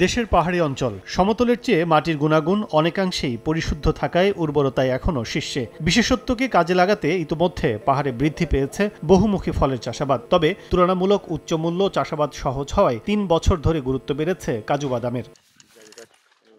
দেশের পাহাড়ি অঞ্চল সমতলের চেয়ে মাটির গুণাগুণ অনেকাংশেই পরিশুদ্ধ থাকায় উর্বরতায় এখনও শীর্ষে। বিশেষত্বকে কাজে লাগাতে ইতোমধ্যে পাহাড়ে বৃদ্ধি পেয়েছে বহুমুখী ফলের চাষাবাদ। তবে তুলনামূলক উচ্চমূল্য চাষাবাদ সহজ হওয়ায় ৩ বছর ধরে গুরুত্ব বেড়েছে কাজু বাদামের।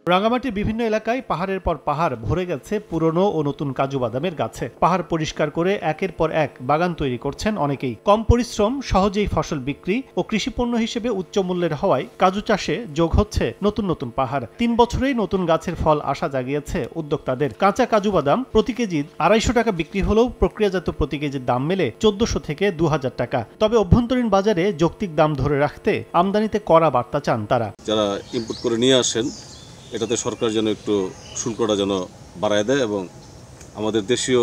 রাঙামাটির বিভিন্ন এলাকায় পাহাড়ের পর পাহাড় ভরে গেছে পুরনো ও নতুন কাজু বাদামের গাছে। পাহাড় পরিষ্কার করে একের পর এক বাগান তৈরি করছেন অনেকেই। কম পরিশ্রম, সহজেই ফসল বিক্রি ও কৃষিপণ্য হিসেবে উচ্চ মূল্যের হওয়ায় কাজু চাষে যোগ হচ্ছে নতুন নতুন পাহাড়। ৩ বছরেই নতুন গাছের ফল আশা জাগিয়েছে উদ্যোক্তাদের। কাঁচা কাজু বাদাম প্রতি কেজি ২৫০ টাকা বিক্রি হলেও প্রক্রিয়াজাত প্রতি কেজির দাম মেলে ১৪০০ থেকে ২০০০ টাকা। তবে অভ্যন্তরীণ বাজারে যৌক্তিক দাম ধরে রাখতে আমদানিতে কড়া বার্তা চান তারা। যারা ইম্পোর্ট করে নিয়ে আসেন এটাতে সরকার যেন একটু শুল্কটা যেন বাড়ায় দেয় এবং আমাদের দেশীয়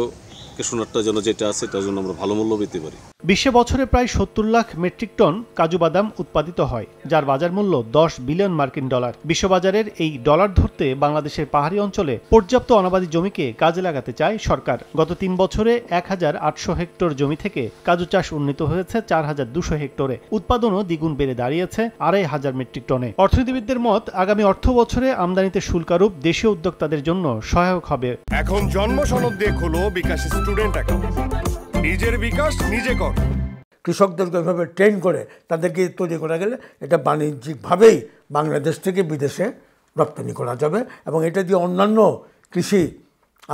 কেশনারটা যেন যেটা আছে তার জন্য আমরা ভালো মূল্য পেতে পারি। বিশ্বে বছরে প্রায় ৭০ লাখ মেট্রিক টন কাজু বাদাম উৎপাদিত হয়, যার বাজার মূল্য ১০ বিলিয়ন মার্কিন ডলার। বিশ্ববাজারের এই ডলার ধরতে বাংলাদেশের পাহাড়ি অঞ্চলে পর্যাপ্ত অনাবাদি জমিকে কাজে লাগাতে চায় সরকার। গত ৩ বছরে ১,৮০০ হেক্টর জমি থেকে কাজু চাষ উন্নীত হয়েছে ৪,২০০ হেক্টরে। উৎপাদনও দ্বিগুণ বেড়ে দাঁড়িয়েছে ২৫০০ মেট্রিক টনে। অর্থনীতিবিদদের মত, আগামী অর্থ বছরে আমদানিতে শুল্কারূপ দেশীয় উদ্যোক্তাদের জন্য সহায়ক হবে। এখন জন্ম সনদ দিয়ে খোলো বিকাশ স্টুডেন্ট অ্যাকাউন্ট। নিজের বিকাশ নিজে কর। কৃষকদেরকে এভাবে ট্রেন করে তাদেরকে তৈরি করা গেলে এটা বাণিজ্যিকভাবেই বাংলাদেশ থেকে বিদেশে রপ্তানি করা যাবে এবং এটা দিয়ে অন্যান্য কৃষি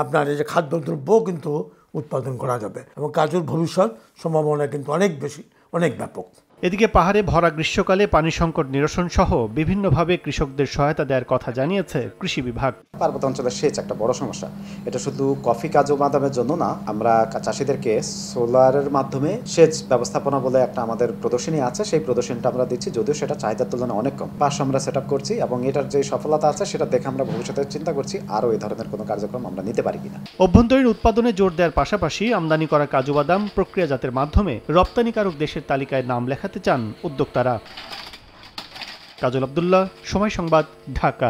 আপনার এই যে খাদ্যদ্রব্য কিন্তু উৎপাদন করা যাবে এবং কাজুর ভবিষ্যৎ সম্ভাবনা কিন্তু অনেক বেশি, অনেক ব্যাপক। এদিকে পাহাড়ে ভরা গ্রীষ্মকালে পানি সংকট নিরসন সহ বিভিন্নভাবে কৃষকদের সহায়তা দেওয়ার কথা জানিয়েছে কৃষি বিভাগ। পার্বত্য অঞ্চলের সেচ একটা বড় সমস্যা। এটা শুধু কফি কাজু বাদামের জন্য না, আমরা চাষিদেরকে সোলারের মাধ্যমে সেচ ব্যবস্থাপনা বলে একটা আমাদের প্রদর্শনী আছে, সেই প্রদর্শনীটা আমরা দিচ্ছি, যদিও সেটা চাহিদার তুলনায় অনেক কম। পাশে আমরা সেট আপ করছি এবং এটার যে সফলতা আছে সেটা দেখে আমরা ভবিষ্যতে চিন্তা করছি আরও এই ধরনের কোনো কার্যক্রম আমরা নিতে পারি কিনা। অভ্যন্তরীণ উৎপাদনে জোর দেওয়ার পাশাপাশি আমদানি করা কাজু বাদাম প্রক্রিয়াজাতের মাধ্যমে রপ্তানিকারক দেশের তালিকায় নাম লেখাতে চান উদ্যোক্তারা। কাজল আব্দুল্লাহ, সময় সংবাদ, ঢাকা।